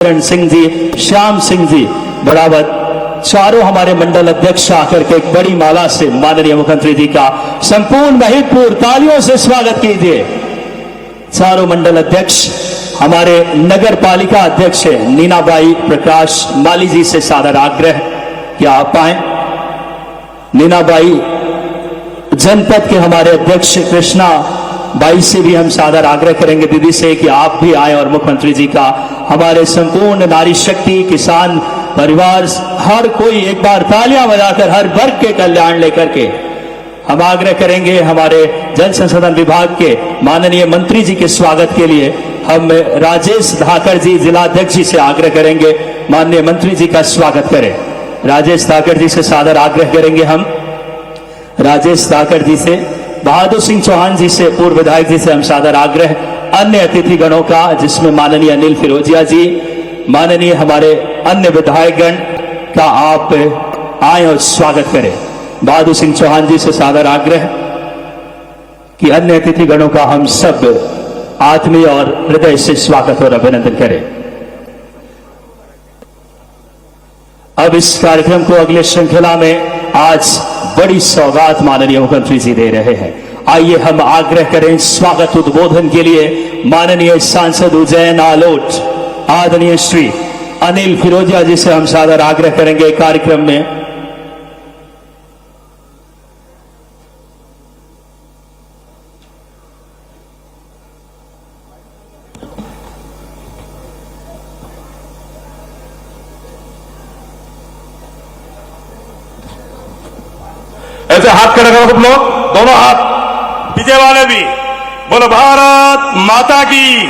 किरण सिंह जी, श्याम सिंह जी बड़ावत, चारों हमारे मंडल अध्यक्ष आकर के एक बड़ी माला से माननीय मुख्यमंत्री जी का संपूर्ण महिदपुर तालियों से स्वागत कीजिए। चारों मंडल अध्यक्ष हमारे नगर पालिका अध्यक्ष नीनाबाई प्रकाश माली जी से सादर आग्रह कि आप आए। नीनाबाई जनपद के हमारे अध्यक्ष कृष्णा बाई से भी हम सादर आग्रह करेंगे दीदी से कि आप भी आए और मुख्यमंत्री जी का हमारे संपूर्ण नारी शक्ति किसान परिवार हर कोई एक बार तालियां बजाकर हर वर्ग के कल्याण लेकर के हम आग्रह करेंगे। हमारे जल संसाधन विभाग के माननीय मंत्री जी के स्वागत के लिए हम राजेश धाकर जी जिलाध्यक्ष जी से आग्रह करेंगे माननीय मंत्री जी का स्वागत करें। राजेश धाकर जी से सादर आग्रह करेंगे हम। राजेश धाकर जी से, बहादुर सिंह चौहान जी से, पूर्व विधायक जी से हम सादर आग्रह अन्य अतिथि गणों का, जिसमें माननीय अनिल फिरोजिया जी, माननीय हमारे अन्य विधायकगण का आप आए और स्वागत करें। बहादुर सिंह चौहान जी से सादर आग्रह कि अन्य अतिथि गणों का हम सब आत्मीय और हृदय से स्वागत और अभिनंदन करें। अब इस कार्यक्रम को अगले श्रृंखला में आज बड़ी सौगात माननीय मुख्यमंत्री जी दे रहे हैं। आइए हम आग्रह करें स्वागत उद्बोधन के लिए माननीय सांसद उज्जैन आलोट आदरणीय श्री अनिल फिरोजिया जी से हम सादर आग्रह करेंगे कार्यक्रम में। ऐसे हाथ खड़े करो सब लोग, दोनों हाथ पीछे वाले भी। बोलो भारत माता की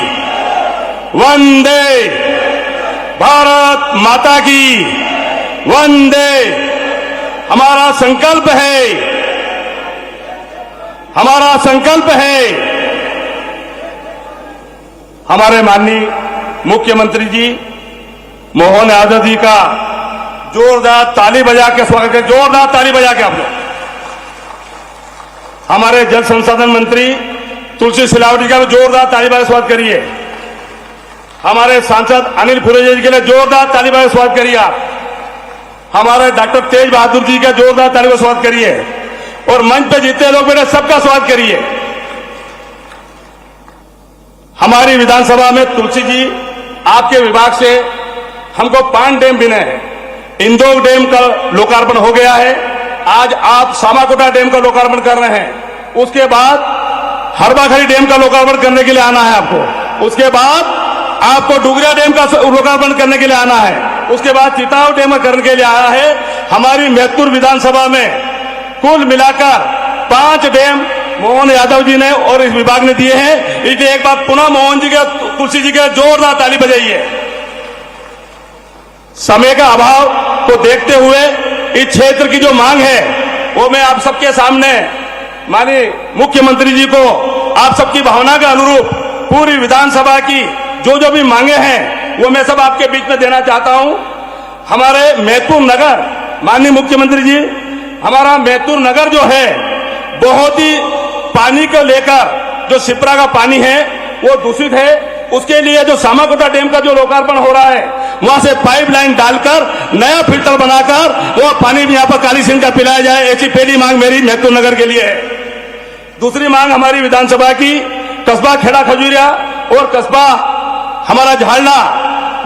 वंदे, भारत माता की वंदे। हमारा संकल्प है, हमारा संकल्प है हमारे माननीय मुख्यमंत्री जी मोहन यादव जी का जोरदार ताली बजा के स्वागत करें। जोरदार ताली बजा के आप लोग। हमारे जल संसाधन मंत्री तुलसी सिलावट जी का भी जोरदार ताली बजा स्वागत करिए। हमारे सांसद अनिल फिरोजिया जी के लिए जोरदार ताली बजा स्वागत करिए आप। हमारे डॉक्टर तेज बहादुर जी का जोरदार ताली बजा स्वागत करिए। और मंच पे जीते लोग बेटे सबका स्वागत करिए। हमारी विधानसभा में तुलसी जी आपके विभाग से हमको 5 डैम मिले हैं। इंदौर डैम का लोकार्पण हो गया है, आज आप सामाकोटा डैम का लोकार्पण कर रहे हैं। उसके बाद हरबाखरी डैम का लोकार्पण करने के लिए आना है आपको। उसके बाद आपको डुगरिया डैम का लोकार्पण करने के लिए आना है। उसके बाद चिताव डैम करने के लिए आया है। हमारी महतपुर विधानसभा में कुल मिलाकर 5 डैम मोहन यादव जी ने और इस विभाग ने दिए हैं। इसलिए एक बार पुनः मोहन जी के तुलसी जी के जोरदार ताली बजाइए। समय का अभाव को देखते हुए इस क्षेत्र की जो मांग है वो मैं आप सबके सामने माननीय मुख्यमंत्री जी को आप सबकी भावना के अनुरूप पूरी विधानसभा की जो भी मांगे हैं वो मैं सब आपके बीच में देना चाहता हूं। हमारे महतपुर नगर माननीय मुख्यमंत्री जी, हमारा महतपुर नगर जो है बहुत ही पानी को लेकर जो शिप्रा का पानी है वो दूषित है। उसके लिए जो सामाकोटा डैम का जो लोकार्पण हो रहा है वहां से पाइपलाइन डालकर नया फिल्टर बनाकर वो पानी भी यहां पर काली सिंह का पिलाया जाए, ऐसी पहली मांग मेरी महतपुर नगर के लिए है। दूसरी मांग हमारी विधानसभा की कस्बा खेड़ा खजूरिया और कस्बा हमारा झालना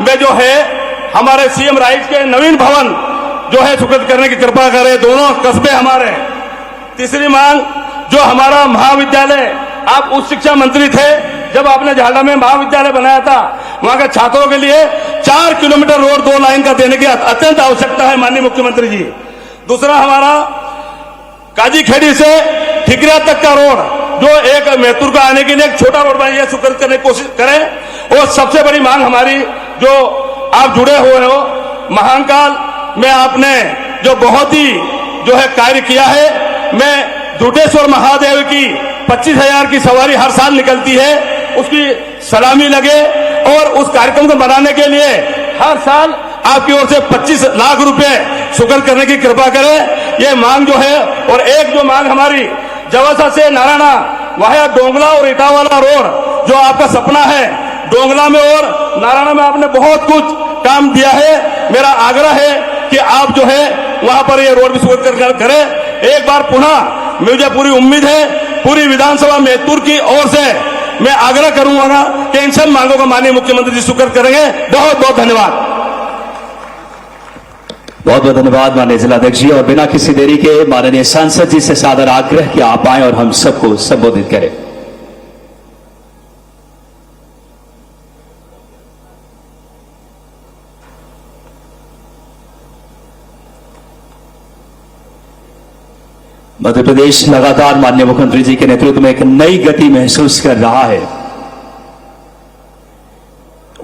में जो है हमारे सीएम राइज के नवीन भवन जो है स्वीकृत करने की कृपा करें, दोनों कस्बे हमारे। तीसरी मांग जो हमारा महाविद्यालय, आप उच्च शिक्षा मंत्री थे जब आपने झालना में महाविद्यालय बनाया था, वहां के छात्रों के लिए 4 किलोमीटर रोड 2 लाइन का देने की अत्यंत आवश्यकता है माननीय मुख्यमंत्री जी। दूसरा हमारा काजीखेड़ी से ठिकरिया तक का रोड जो एक महतपुर का आने के लिए एक छोटा रोड बनाइए, स्वीकृत करने की कोशिश करें। और सबसे बड़ी मांग हमारी जो आप जुड़े हुए हो, महाकाल में आपने जो बहुत ही जो है कार्य किया है। मैं दुटेश्वर महादेव की 25,000 की सवारी हर साल निकलती है, उसकी सलामी लगे और उस कार्यक्रम को बनाने के लिए हर साल आपकी ओर से 25 लाख रुपए स्वीकृत करने की कृपा करें। ये मांग जो है। और एक जो मांग हमारी जवासा से नारायणा वाया डोंगला और इटावाला रोड जो आपका सपना है डोंगला में और नारायण में आपने बहुत कुछ काम दिया है। मेरा आग्रह है कि आप जो है वहां पर ये रोड भी स्वीकृत करें। एक बार पुनः मुझे पूरी उम्मीद है पूरी विधानसभा मेहतपुर की ओर से मैं आग्रह करूंगा कि इन सब मांगों को माननीय मुख्यमंत्री जी स्वीकृत करेंगे। बहुत बहुत धन्यवाद। बहुत बहुत धन्यवाद माननीय जिलाध्यक्ष जी। और बिना किसी देरी के माननीय सांसद जी से सादर आग्रह कि आप आए और हम सबको संबोधित करें। मध्य प्रदेश लगातार माननीय मुख्यमंत्री जी के नेतृत्व में एक नई गति महसूस कर रहा है।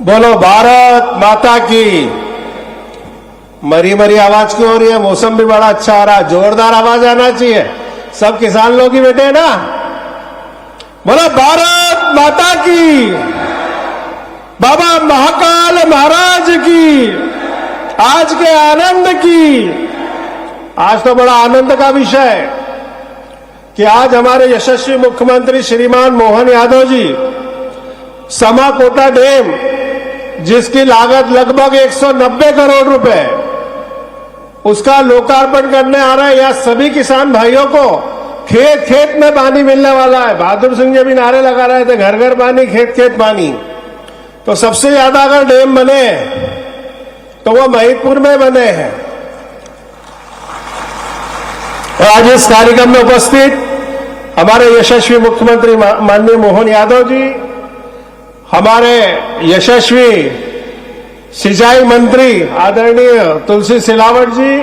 बोलो भारत माता की। मरी मरी आवाज क्यों हो रही है? मौसम भी बड़ा अच्छा आ रहा है, जोरदार आवाज आना चाहिए। सब किसान लोग ही बैठे हैं ना। बोलो भारत माता की। बाबा महाकाल महाराज की। आज के आनंद की। आज तो बड़ा आनंद का विषय है कि आज हमारे यशस्वी मुख्यमंत्री श्रीमान मोहन यादव जी समाकोटा डैम, जिसकी लागत लगभग 190 करोड़ रुपए, उसका लोकार्पण करने आ रहे हैं। यहां सभी किसान भाइयों को खेत खेत में पानी मिलने वाला है। बहादुर सिंह जी भी नारे लगा रहे थे, घर घर पानी, खेत खेत पानी। तो सबसे ज्यादा अगर डैम बने तो वो महिदपुर में बने हैं। और आज इस कार्यक्रम में उपस्थित हमारे यशस्वी मुख्यमंत्री माननीय मोहन यादव जी, हमारे यशस्वी सिंचाई मंत्री आदरणीय तुलसी सिलावट जी,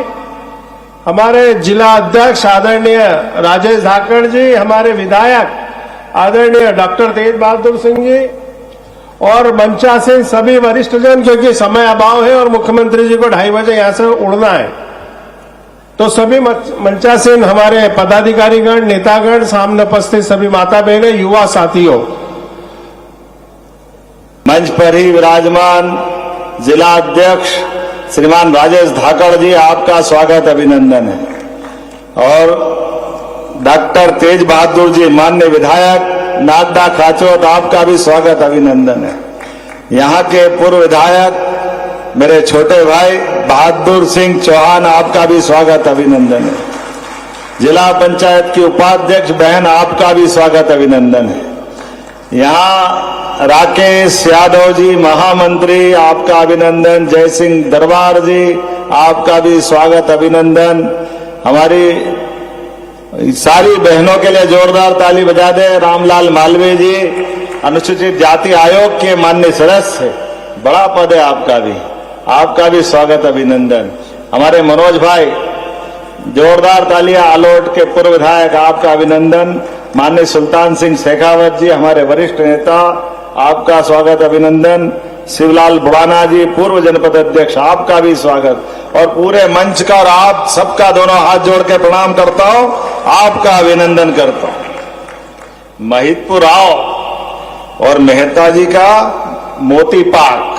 हमारे जिला अध्यक्ष आदरणीय राजेश धाकड़ जी, हमारे विधायक आदरणीय डॉक्टर तेज बहादुर सिंह जी और मंचासीन सभी वरिष्ठ जन, क्योंकि समय अभाव है और मुख्यमंत्री जी को 2:30 बजे यहां से उड़ना है, तो सभी मंचासीन हमारे पदाधिकारीगण, नेतागण, सामने उपस्थित सभी माता बहनें, युवा साथियों, मंच पर ही विराजमान जिला अध्यक्ष श्रीमान राजेश धाकड़ जी, आपका स्वागत अभिनंदन है। और डॉक्टर तेज बहादुर जी माननीय विधायक नागदा खाचोत, आपका भी स्वागत अभिनंदन है। यहाँ के पूर्व विधायक मेरे छोटे भाई बहादुर सिंह चौहान, आपका भी स्वागत अभिनंदन है। जिला पंचायत की उपाध्यक्ष बहन, आपका भी स्वागत अभिनंदन है। यहाँ राकेश यादव जी महामंत्री, आपका अभिनंदन। जय सिंह दरबार जी, आपका भी स्वागत अभिनंदन। हमारी सारी बहनों के लिए जोरदार ताली बजा दे। रामलाल मालवीय जी, अनुसूचित जाति आयोग के माननीय सदस्य, बड़ा पद है आपका भी, आपका भी स्वागत अभिनंदन। हमारे मनोज भाई, जोरदार तालियां। आलोट के पूर्व विधायक, आपका अभिनंदन। माननीय सुल्तान सिंह शेखावत जी, हमारे वरिष्ठ नेता, आपका स्वागत अभिनंदन। शिवलाल बुढ़ाना जी, पूर्व जनपद अध्यक्ष, आपका भी स्वागत। और पूरे मंच का और आप सबका दोनों हाथ जोड़ के प्रणाम करता हूं, आपका अभिनंदन करता हूं। महिदपुर आओ और मेहता जी का मोती पाक,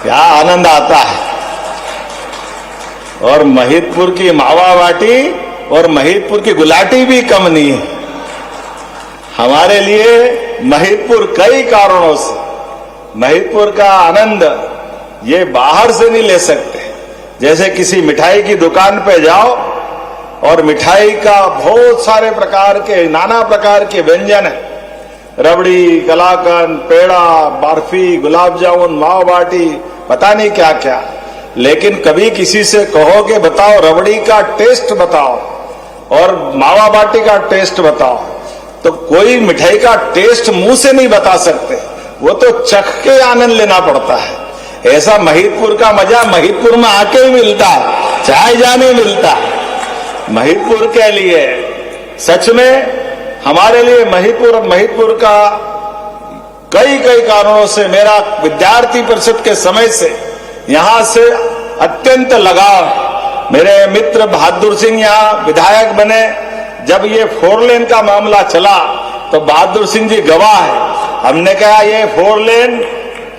क्या आनंद आता है। और महिदपुर की मावा बाटी और महिदपुर की गुलाटी भी कम नहीं है। हमारे लिए महिदपुर कई कारणों से, महिदपुर का आनंद ये बाहर से नहीं ले सकते। जैसे किसी मिठाई की दुकान पे जाओ और मिठाई का बहुत सारे प्रकार के, नाना प्रकार के व्यंजन है, रबड़ी, कलाकंद, पेड़ा, बर्फी, गुलाब जामुन, मावा बाटी, पता नहीं क्या क्या। लेकिन कभी किसी से कहो कि बताओ रबड़ी का टेस्ट बताओ और मावा बाटी का टेस्ट बताओ, तो कोई मिठाई का टेस्ट मुंह से नहीं बता सकते, वो तो चख के आनंद लेना पड़ता है। ऐसा महिदपुर का मजा महिदपुर में आके ही मिलता है, चाहे जाने मिलता है। महिदपुर के लिए सच में हमारे लिए महिदपुर का कई कारणों से, मेरा विद्यार्थी परिषद के समय से यहां से अत्यंत लगाव। मेरे मित्र बहादुर सिंह यहां विधायक बने, जब ये 4 लेन का मामला चला तो बहादुर सिंह जी गवाह है। हमने कहा ये 4 लेन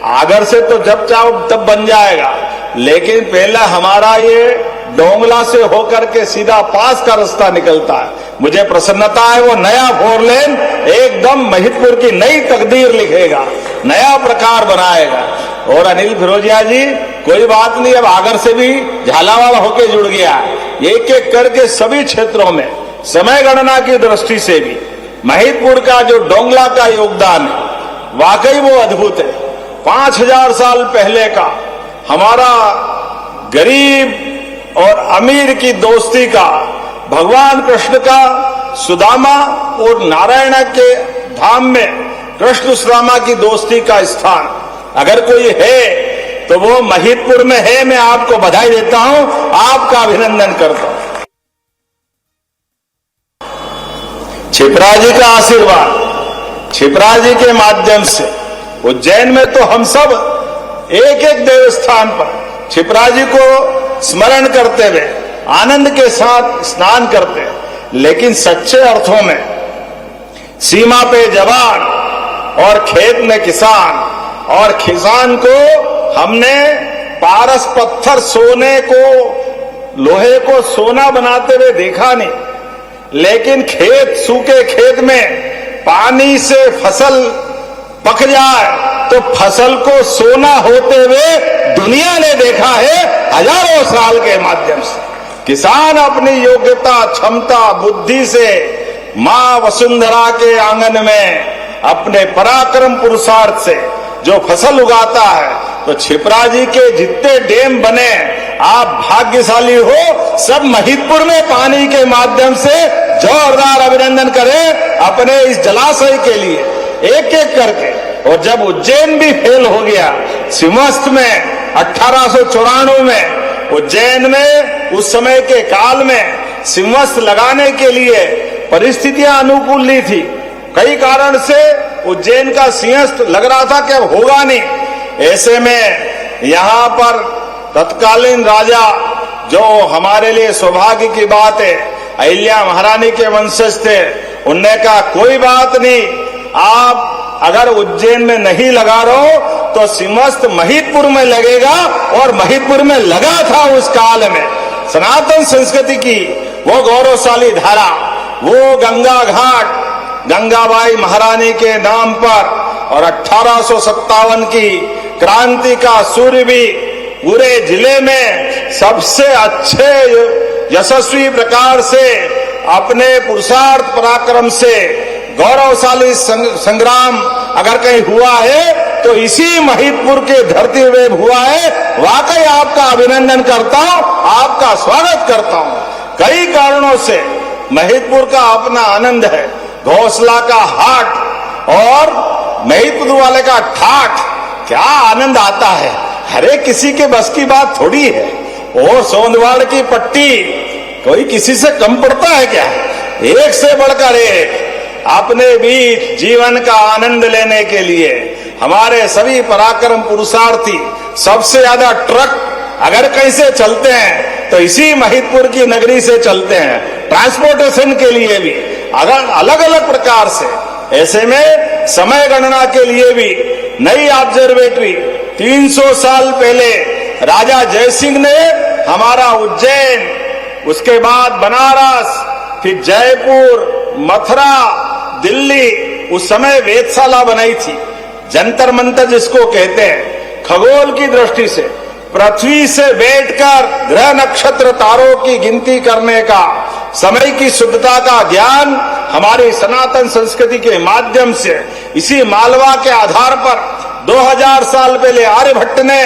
आगर से तो जब चाहो तब बन जाएगा, लेकिन पहला हमारा ये डोंगला से होकर के सीधा पास का रास्ता निकलता है। मुझे प्रसन्नता है वो नया 4 लेन एकदम महिदपुर की नई तकदीर लिखेगा, नया प्रकार बनाएगा। और अनिल फिरोजिया जी, कोई बात नहीं, अब आगर से भी झालावाड़ होके जुड़ गया। एक एक करके सभी क्षेत्रों में समय गणना की दृष्टि से भी महिदपुर का जो डोंगला का योगदान है वाकई वो अद्भुत है। 5000 साल पहले का हमारा गरीब और अमीर की दोस्ती का, भगवान कृष्ण का सुदामा और नारायण के धाम में कृष्ण सुदामा की दोस्ती का स्थान अगर कोई है तो वो महिदपुर में है। मैं आपको बधाई देता हूं, आपका अभिनंदन करता हूं। छिपरा जी का आशीर्वाद, छिपरा जी के माध्यम से उज्जैन में तो हम सब एक एक देवस्थान पर छिपरा जी को स्मरण करते हुए आनंद के साथ स्नान करते हैं, लेकिन सच्चे अर्थों में सीमा पे जवान और खेत में किसान, और किसान को हमने पारस पत्थर सोने को, लोहे को सोना बनाते हुए देखा नहीं, लेकिन खेत, सूखे खेत में पानी से फसल पक जाए तो फसल को सोना होते हुए दुनिया ने देखा है हजारों साल के माध्यम से। किसान अपनी योग्यता, क्षमता, बुद्धि से मां वसुंधरा के आंगन में अपने पराक्रम पुरुषार्थ से जो फसल उगाता है, तो छिपरा जी के जितने डैम बने, आप भाग्यशाली हो। सब महिदपुर में पानी के माध्यम से जोरदार अभिनंदन करें अपने इस जलाशय के लिए, एक एक करके। और जब उज्जैन भी फेल हो गया, सिंहस्थ में 1894 में उज्जैन में उस समय के काल में सिंहस्थ लगाने के लिए परिस्थितियां अनुकूल नहीं थी। कई कारण से उज्जैन का सिंहस्थ लग रहा था कि अब होगा नहीं। ऐसे में यहां पर तत्कालीन राजा, जो हमारे लिए सौभाग्य की बात है, अहिल्या महारानी के वंशज थे, उनने कहा कोई बात नहीं, आप अगर उज्जैन में नहीं लगा रहो तो सिंहस्थ महिदपुर में लगेगा। और महिदपुर में लगा था उस काल में। सनातन संस्कृति की वो गौरवशाली धारा, वो गंगा घाट गंगाबाई महारानी के नाम पर, और 1857 की क्रांति का सूर्य भी पूरे जिले में सबसे अच्छे यशस्वी प्रकार से अपने पुरुषार्थ पराक्रम से गौरवशाली संग्राम अगर कहीं हुआ है तो इसी महिदपुर के धरती में हुआ है। वाकई आपका अभिनंदन करता हूं, आपका स्वागत करता हूं। कई कारणों से महिदपुर का अपना आनंद है। घोसला का हाट और महिदपुर वाले का ठाठ, क्या आनंद आता है। हरे किसी के बस की बात थोड़ी है। और सोनवाड़ की पट्टी कोई किसी से कम पड़ता है क्या? एक से बढ़कर एक अपने बीच जीवन का आनंद लेने के लिए हमारे सभी पराक्रम पुरुषार्थी, सबसे ज्यादा ट्रक अगर कहीं से चलते हैं तो इसी महिदपुर की नगरी से चलते हैं, ट्रांसपोर्टेशन के लिए भी अगर अलग अलग प्रकार से। ऐसे में समय गणना के लिए भी नई ऑब्जर्वेटरी 300 साल पहले राजा जयसिंह ने हमारा उज्जैन, उसके बाद बनारस, फिर जयपुर, मथुरा, दिल्ली, उस समय वेधशाला बनाई थी। जंतर मंतर जिसको कहते हैं, खगोल की दृष्टि से पृथ्वी से बैठकर ग्रह नक्षत्र तारों की गिनती करने का, समय की शुद्धता का ज्ञान हमारी सनातन संस्कृति के माध्यम से इसी मालवा के आधार पर 2000 साल पहले आर्यभट्ट ने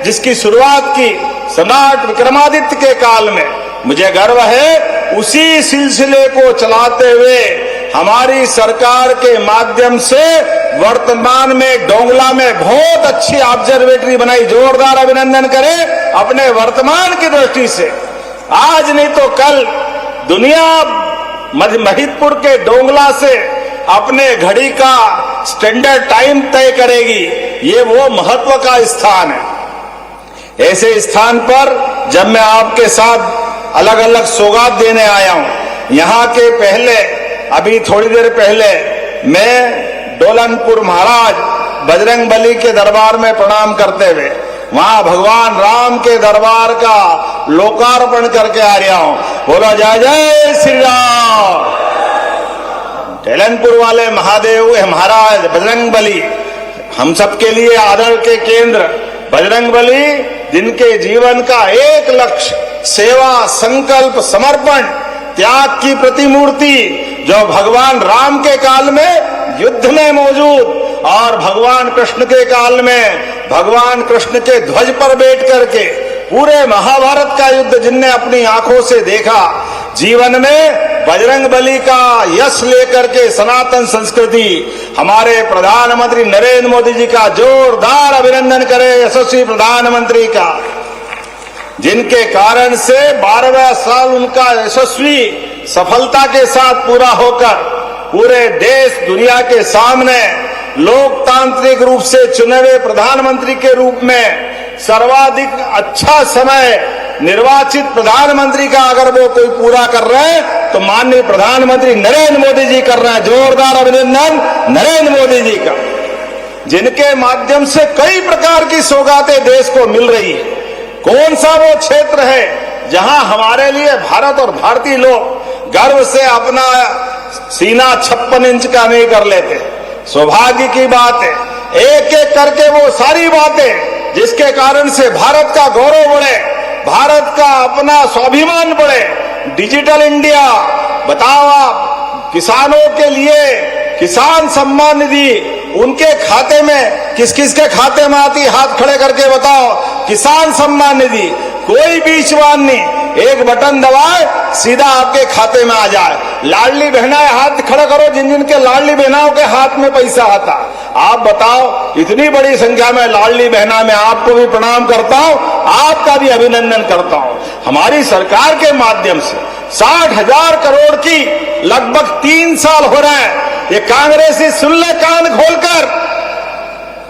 जिसकी शुरुआत की सम्राट विक्रमादित्य के काल में, मुझे गर्व है उसी सिलसिले को चलाते हुए हमारी सरकार के माध्यम से वर्तमान में डोंगला में बहुत अच्छी ऑब्जर्वेटरी बनाई। जोरदार अभिनंदन करें अपने वर्तमान की दृष्टि से। आज नहीं तो कल दुनिया महिदपुर के डोंगला से अपने घड़ी का स्टैंडर्ड टाइम तय करेगी। ये वो महत्व का स्थान है। ऐसे स्थान पर जब मैं आपके साथ अलग अलग सौगात देने आया हूं, यहाँ के पहले, अभी थोड़ी देर पहले मैं डोलनपुर महाराज बजरंग बली के दरबार में प्रणाम करते हुए वहां भगवान राम के दरबार का लोकार्पण करके आ रहा हूं। बोलो जय जय श्री राम, हेलनपुर वाले महादेव महाराज बजरंग बली, हम सबके लिए आदर के केंद्र बजरंग बली, जिनके जीवन का एक लक्ष्य सेवा, संकल्प, समर्पण, त्याग की प्रतिमूर्ति, जो भगवान राम के काल में युद्ध में मौजूद और भगवान कृष्ण के काल में भगवान कृष्ण के ध्वज पर बैठ करके पूरे महाभारत का युद्ध जिनने अपनी आंखों से देखा, जीवन में बजरंग बली का यश लेकर के सनातन संस्कृति, हमारे प्रधानमंत्री नरेंद्र मोदी जी का जोरदार अभिनंदन करें, यशस्वी प्रधानमंत्री का, जिनके कारण से 12वां साल उनका यशस्वी सफलता के साथ पूरा होकर पूरे देश दुनिया के सामने लोकतांत्रिक रूप से चुने हुए प्रधानमंत्री के रूप में सर्वाधिक अच्छा समय निर्वाचित प्रधानमंत्री का अगर वो कोई पूरा कर रहे हैं तो माननीय प्रधानमंत्री नरेंद्र मोदी जी कर रहे हैं। जोरदार अभिनंदन नरेंद्र मोदी जी का, जिनके माध्यम से कई प्रकार की सौगातें देश को मिल रही है। कौन सा वो क्षेत्र है जहां हमारे लिए भारत और भारतीय लोग गर्व से अपना सीना 56 इंच का नहीं कर लेते? सौभाग्य की बात है, एक एक करके वो सारी बातें जिसके कारण से भारत का गौरव बढ़े, भारत का अपना स्वाभिमान बढ़े, डिजिटल इंडिया, बताओ आप किसानों के लिए किसान सम्मान निधि उनके खाते में किस किस के खाते में आती, हाथ खड़े करके बताओ। किसान सम्मान निधि, कोई बीचवान नहीं, एक बटन दबाए सीधा आपके खाते में आ जाए। लाडली बहनाएं, हाथ खड़ा करो जिन जिन के लाडली बहनाओं के हाथ में पैसा आता। आप बताओ, इतनी बड़ी संख्या में लाडली बहना, मैं आपको भी प्रणाम करता हूं, आपका भी अभिनंदन करता हूं। हमारी सरकार के माध्यम से 60,000 करोड़ की लगभग 3 साल हो रहे हैं। ये कांग्रेसी सुन ले कान खोलकर,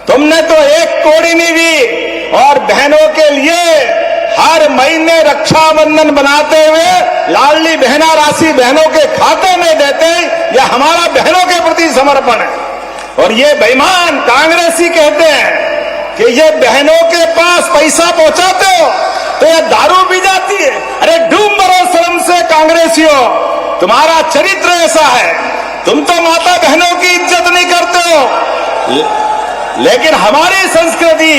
तुमने तो 1 कौड़ी नहीं दी और बहनों के लिए हर महीने रक्षाबंधन बनाते हुए लाडली बहना राशि बहनों के खाते में देते हैं। यह हमारा बहनों के प्रति समर्पण है। और ये बेईमान कांग्रेसी कहते हैं कि ये बहनों के पास पैसा पहुंचाते हो तो ये दारू पी जाती है। अरे डूब मरो शर्म से कांग्रेसियों, तुम्हारा चरित्र ऐसा है, तुम तो माता बहनों की इज्जत नहीं करते हो। लेकिन हमारी संस्कृति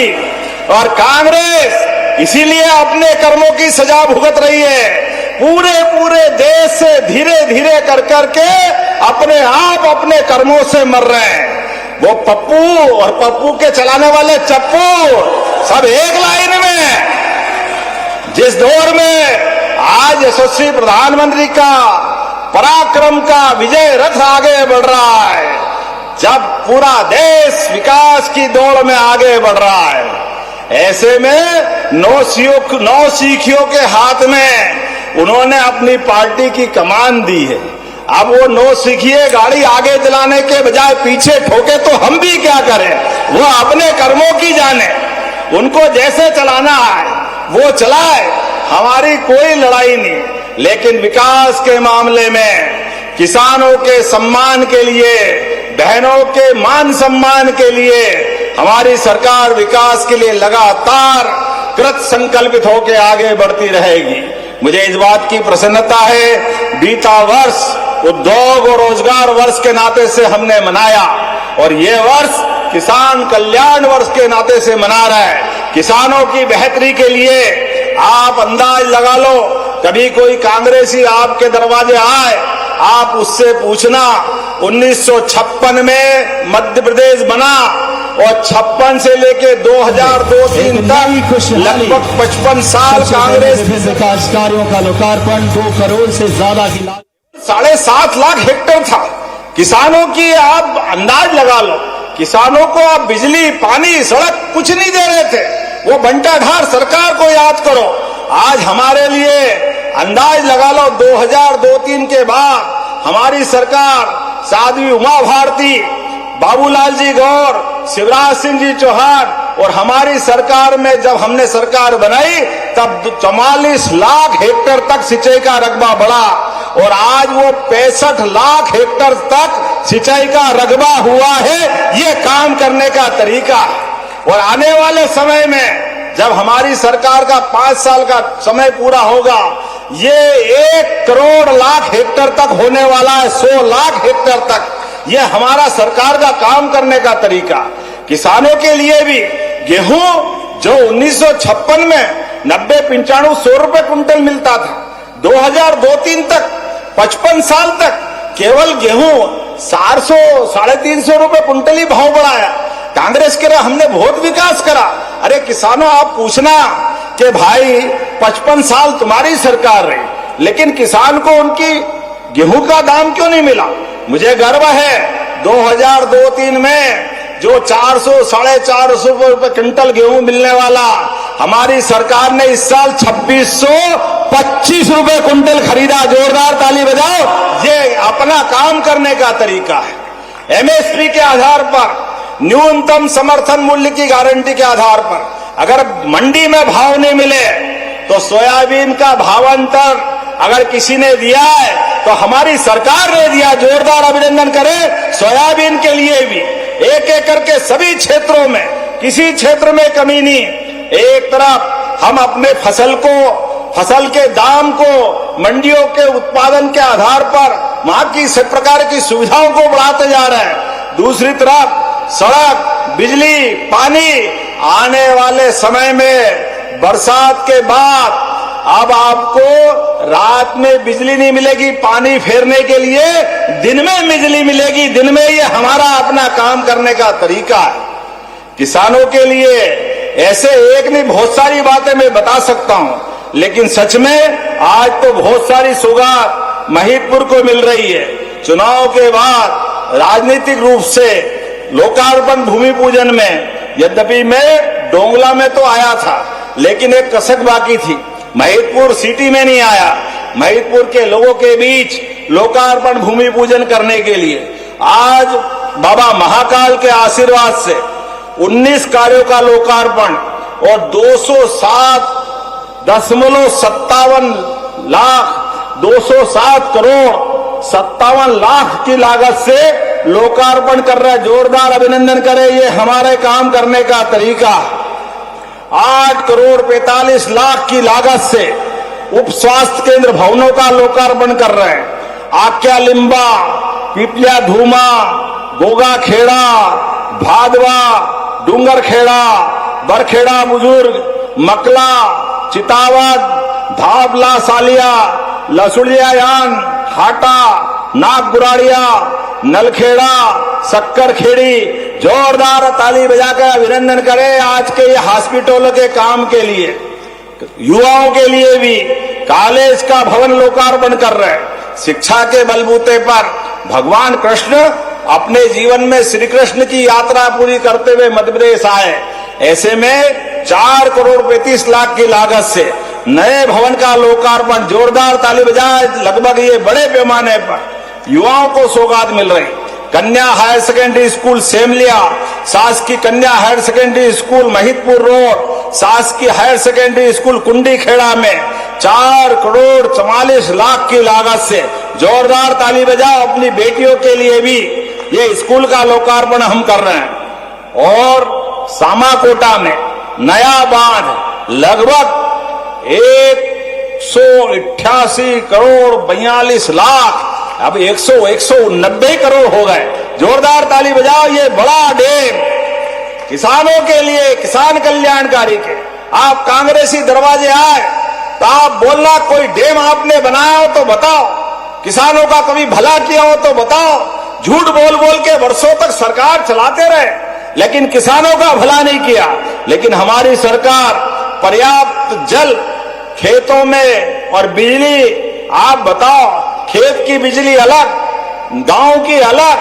और कांग्रेस इसीलिए अपने कर्मों की सजा भुगत रही है। पूरे देश से धीरे धीरे कर करके अपने आप अपने कर्मों से मर रहे हैं। वो पप्पू और पप्पू के चलाने वाले चप्पू सब एक लाइन में। जिस दौर में आज यशस्वी प्रधानमंत्री का पराक्रम का विजय रथ आगे बढ़ रहा है, जब पूरा देश विकास की दौड़ में आगे बढ़ रहा है, ऐसे में नौ सीखियों के हाथ में उन्होंने अपनी पार्टी की कमान दी है। अब वो 9 सीखिए गाड़ी आगे चलाने के बजाय पीछे ठोके तो हम भी क्या करें? वो अपने कर्मों की जाने, उनको जैसे चलाना है वो चलाए, हमारी कोई लड़ाई नहीं। लेकिन विकास के मामले में, किसानों के सम्मान के लिए, बहनों के मान सम्मान के लिए हमारी सरकार विकास के लिए लगातार कृत संकल्पित होकर आगे बढ़ती रहेगी। मुझे इस बात की प्रसन्नता है, बीता वर्ष उद्योग और रोजगार वर्ष के नाते से हमने मनाया और ये वर्ष किसान कल्याण वर्ष के नाते से मना रहा है। किसानों की बेहतरी के लिए आप अंदाज लगा लो, कभी कोई कांग्रेसी आपके दरवाजे आए, आप उससे पूछना 1956 में मध्य प्रदेश बना और 56 से लेके 2002-03 तक लगभग 55 साल कांग्रेस विकास कार्यों का लोकार्पण 2 करोड़ से ज्यादा की 7.5 लाख हेक्टेयर था। किसानों की आप अंदाज लगा लो, किसानों को आप बिजली, पानी, सड़क कुछ नहीं दे रहे थे। वो बंटाढार सरकार को याद करो। आज हमारे लिए अंदाज लगा लो, 2002-03 के बाद हमारी सरकार साध्वी उमा भारती, बाबूलाल जी गौर, शिवराज सिंह जी चौहान और हमारी सरकार में जब हमने सरकार बनाई तब 44 लाख हेक्टेयर तक सिंचाई का रकबा बढ़ा और आज वो 65 लाख हेक्टेयर तक सिंचाई का रकबा हुआ है। ये काम करने का तरीका है और आने वाले समय में जब हमारी सरकार का 5 साल का समय पूरा होगा, ये 1 करोड़ लाख हेक्टेयर तक होने वाला है, 100 लाख हेक्टेयर तक। ये हमारा सरकार का काम करने का तरीका। किसानों के लिए भी गेहूं जो 1956 में 90-95 100 रुपए कुंटल मिलता था, 2002-3 तक 55 साल तक केवल गेहूं 400-350 रुपए कुंटल ही भाव बढ़ाया। कांग्रेस के हमने बहुत विकास करा। अरे किसानों, आप पूछना कि भाई 55 साल तुम्हारी सरकार रही, लेकिन किसान को उनकी गेहूं का दाम क्यों नहीं मिला? मुझे गर्व है 2002-3 में जो 400-450 रुपए क्विंटल गेहूं मिलने वाला, हमारी सरकार ने इस साल 2625 रुपए क्विंटल खरीदा। जोरदार ताली बजाओ। ये अपना काम करने का तरीका है। एमएसपी के आधार पर, न्यूनतम समर्थन मूल्य की गारंटी के आधार पर, अगर मंडी में भाव नहीं मिले तो सोयाबीन का भावांतर अगर किसी ने दिया है तो हमारी सरकार ने दिया। जोरदार अभिनंदन करें सोयाबीन के लिए भी। एक एक करके सभी क्षेत्रों में, किसी क्षेत्र में कमी नहीं। एक तरफ हम अपने फसल के दाम को मंडियों के उत्पादन के आधार पर वहां की सब प्रकार की सुविधाओं को बढ़ाते जा रहे हैं। दूसरी तरफ सड़क, बिजली, पानी, आने वाले समय में बरसात के बाद अब आपको रात में बिजली नहीं मिलेगी पानी फेरने के लिए, दिन में बिजली मिलेगी। दिन में ये हमारा अपना काम करने का तरीका है। किसानों के लिए ऐसे एक नहीं बहुत सारी बातें मैं बता सकता हूं, लेकिन सच में आज तो बहुत सारी सौगात महिदपुर को मिल रही है। चुनाव के बाद राजनीतिक रूप से लोकार्पण भूमि पूजन में, यद्यपि मैं डोंगला में तो आया था, लेकिन एक कसक बाकी थी, महिदपुर सिटी में नहीं आया। महिदपुर के लोगों के बीच लोकार्पण भूमि पूजन करने के लिए आज बाबा महाकाल के आशीर्वाद से 19 कार्यों का लोकार्पण और 207 करोड़ 57 लाख की लागत से लोकार्पण कर रहे हैं। जोरदार अभिनंदन करें। ये हमारे काम करने का तरीका। 8 करोड़ 45 लाख की लागत से उप स्वास्थ्य केंद्र भवनों का लोकार्पण कर रहे हैं। आक्या लिम्बा, पिपलिया धूमा, गोगा खेड़ा, भादवा, डूंगर खेड़ा, बरखेड़ा बुजुर्ग, मकला, चितावत, धाबला सालिया, लसुड़िया यान, हाटा, नाग गुराड़िया, नलखेड़ा, शक्कर खेड़ी। जोरदार ताली बजाकर अभिनंदन करें आज के ये हॉस्पिटलों के काम के लिए। युवाओं के लिए भी कॉलेज का भवन लोकार्पण कर रहे हैं। शिक्षा के बलबूते पर भगवान कृष्ण अपने जीवन में श्री कृष्ण की यात्रा पूरी करते हुए मध्य प्रदेश आए। ऐसे में 4 करोड़ 35 लाख की लागत से नए भवन का लोकार्पण। जोरदार ताली बजाए। लगभग ये बड़े पैमाने पर युवाओं को सौगात मिल रही। कन्या हायर सेकेंडरी स्कूल सेमलिया, शासकीय कन्या higher secondary school Mahidpur road, शासकीय higher secondary school Kundi Khera में 4 करोड़ 44 लाख की लागत से जोरदार ताली बजाओ। अपनी बेटियों के लिए भी ये स्कूल का लोकार्पण हम कर रहे हैं। और सामाकोटा में नया बांध लगभग 188 करोड़ 42 लाख, अब 190 करोड़ हो गए। जोरदार ताली बजाओ। ये बड़ा डैम किसानों के लिए, किसान कल्याणकारी के। आप कांग्रेसी दरवाजे आए तो आप बोलना कोई डैम आपने बनाया हो तो बताओ, किसानों का कभी भला किया हो तो बताओ। झूठ बोल बोल के वर्षों तक सरकार चलाते रहे, लेकिन किसानों का भला नहीं किया। लेकिन हमारी सरकार पर्याप्त जल खेतों में और बिजली, आप बताओ, खेत की बिजली अलग, गांव की अलग,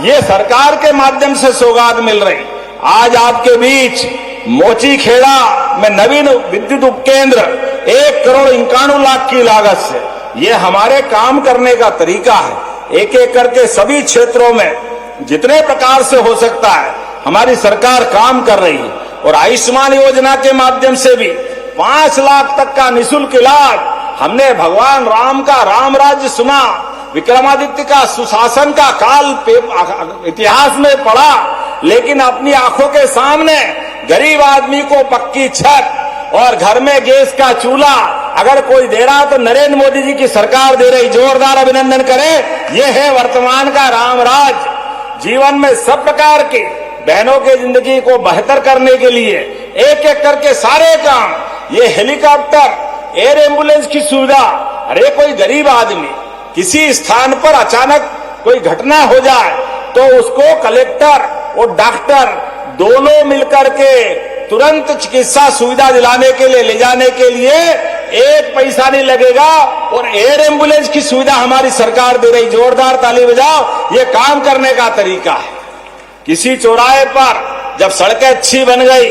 ये सरकार के माध्यम से सौगात मिल रही। आज आपके बीच मोची खेड़ा में नवीन विद्युत उपकेंद्र 1 करोड़ 51 लाख की लागत से, ये हमारे काम करने का तरीका है। एक एक करके सभी क्षेत्रों में जितने प्रकार से हो सकता है हमारी सरकार काम कर रही है। और आयुष्मान योजना के माध्यम से भी 5 लाख तक का निःशुल्क इलाज। हमने भगवान राम का राम राज्य सुना, विक्रमादित्य का सुशासन का काल इतिहास में पढ़ा, लेकिन अपनी आंखों के सामने गरीब आदमी को पक्की छत और घर में गैस का चूल्हा अगर कोई दे रहा तो नरेंद्र मोदी जी की सरकार दे रही। जोरदार अभिनंदन करें। ये है वर्तमान का रामराज। जीवन में सब प्रकार के बहनों की जिंदगी को बेहतर करने के लिए एक एक करके सारे काम, ये हेलीकॉप्टर, एयर एम्बुलेंस की सुविधा। अरे कोई गरीब आदमी किसी स्थान पर अचानक कोई घटना हो जाए तो उसको कलेक्टर और डॉक्टर दोनों मिलकर के तुरंत चिकित्सा सुविधा दिलाने के लिए, ले जाने के लिए एक पैसा नहीं लगेगा और एयर एम्बुलेंस की सुविधा हमारी सरकार दे रही। जोरदार ताली बजाओ। ये काम करने का तरीका है। किसी चौराहे पर जब सड़कें अच्छी बन गई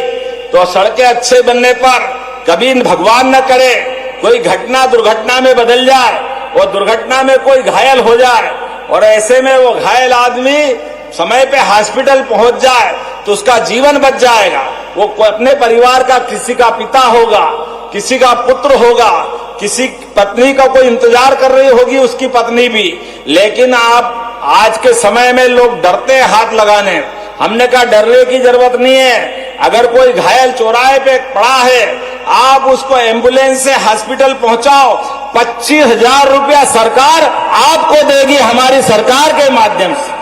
तो सड़कें अच्छे बनने पर कभी भगवान न करे कोई घटना दुर्घटना में बदल जाए और दुर्घटना में कोई घायल हो जाए और ऐसे में वो घायल आदमी समय पे हॉस्पिटल पहुंच जाए तो उसका जीवन बच जाएगा। वो अपने परिवार का किसी का पिता होगा, किसी का पुत्र होगा, किसी पत्नी का कोई इंतजार कर रही होगी, उसकी पत्नी भी। लेकिन आप आज के समय में लोग डरते हैं हाथ लगाने। हमने कहा डरने की जरूरत नहीं है। अगर कोई घायल चौराहे पे पड़ा है, आप उसको एम्बुलेंस से हॉस्पिटल पहुंचाओ, 25,000 रुपया सरकार आपको देगी हमारी सरकार के माध्यम से।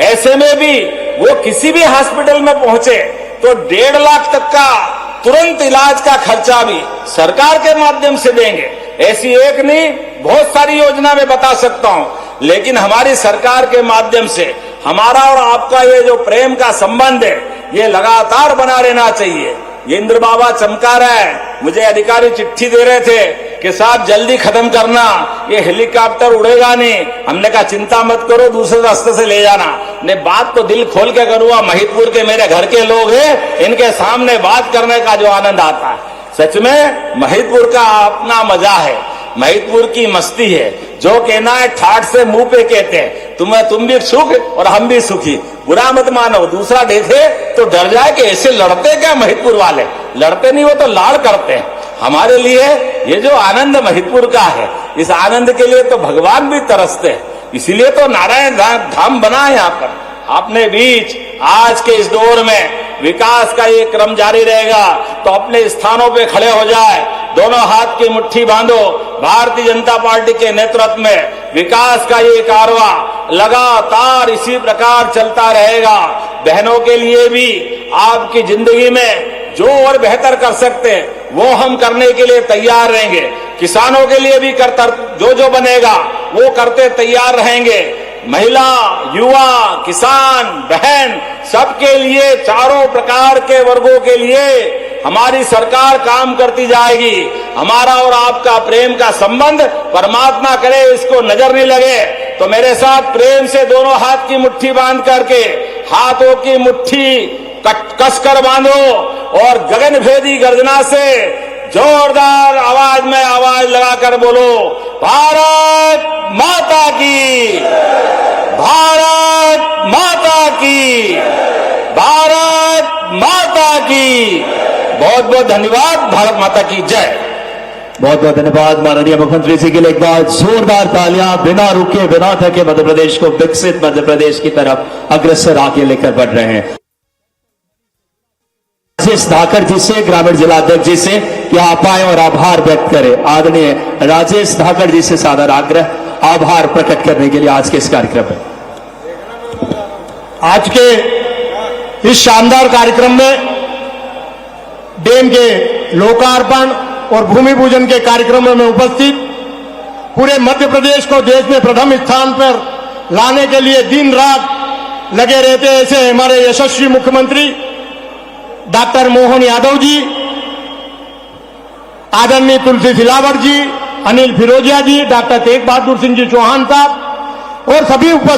ऐसे में भी वो किसी भी हॉस्पिटल में पहुंचे तो 1.5 लाख तक का तुरंत इलाज का खर्चा भी सरकार के माध्यम से देंगे। ऐसी एक नहीं, बहुत सारी योजना में बता सकता हूं, लेकिन हमारी सरकार के माध्यम से हमारा और आपका ये जो प्रेम का संबंध है ये लगातार बना रहना चाहिए। ये इंद्र बाबा चमका रहा है। मुझे अधिकारी चिट्ठी दे रहे थे कि साहब जल्दी खत्म करना, ये हेलीकॉप्टर उड़ेगा नहीं। हमने कहा चिंता मत करो, दूसरे रास्ते से ले जाना। ने बात तो दिल खोल के करूंगा, महिदपुर के मेरे घर के लोग हैं, इनके सामने बात करने का जो आनंद आता है, सच में महिदपुर का अपना मजा है, महिदपुर की मस्ती है। जो कहना है ठाठ से मुंह पे कहते हैं। तुम भी सुख और हम भी सुखी, बुरा मत मानो। दूसरा देखे तो डर जाए कि ऐसे लड़ते क्या महिदपुर वाले। लड़ते नहीं, वो तो लाड़ करते हैं। हमारे लिए ये जो आनंद महिदपुर का है, इस आनंद के लिए तो भगवान भी तरसते हैं। इसीलिए तो नारायण धाम बना है यहाँ पर। अपने बीच आज के इस दौर में विकास का ये क्रम जारी रहेगा तो अपने स्थानों पे खड़े हो जाए, दोनों हाथ की मुट्ठी बांधो। भारतीय जनता पार्टी के नेतृत्व में विकास का ये कारवां लगातार इसी प्रकार चलता रहेगा। बहनों के लिए भी आपकी जिंदगी में जो और बेहतर कर सकते हैं वो हम करने के लिए तैयार रहेंगे। किसानों के लिए भी जो बनेगा वो करते तैयार रहेंगे। महिला, युवा, किसान, बहन, सबके लिए, चारों प्रकार के वर्गों के लिए हमारी सरकार काम करती जाएगी। हमारा और आपका प्रेम का संबंध परमात्मा करे इसको नजर नहीं लगे तो मेरे साथ प्रेम से दोनों हाथ की मुट्ठी बांध करके, हाथों की मुट्ठी कसकर बांधो और गगनभेदी गर्जना से जोरदार आवाज में आवाज लगाकर बोलो, भारत माता की, भारत माता की, भारत माता की। बहुत बहुत धन्यवाद। भारत माता की जय। बहुत बहुत धन्यवाद माननीय मुख्यमंत्री जी के लिए। एक बार जोरदार तालियां। बिना रुके बिना थके मध्य प्रदेश को विकसित मध्य प्रदेश की तरफ अग्रसर आगे लेकर बढ़ रहे हैं। राजेश धाकर जी से, ग्रामीण जिला अध्यक्ष जी से कि आप आए और आभार व्यक्त करें। आदरणीय राजेश धाकर जी से सादर आग्रह, आभार प्रकट करने के लिए आज के इस कार्यक्रम में। आज के इस शानदार कार्यक्रम में डैम के लोकार्पण और भूमि पूजन के कार्यक्रमों में उपस्थित पूरे मध्य प्रदेश को देश में प्रथम स्थान पर लाने के लिए दिन रात लगे रहते ऐसे हमारे यशस्वी मुख्यमंत्री डॉक्टर मोहन यादव जी, आदरणीय तुलसी सिलावट जी, अनिल फिरोजिया जी, डॉक्टर तेग बहादुर सिंह जी चौहान साहब और सभी उपस्थित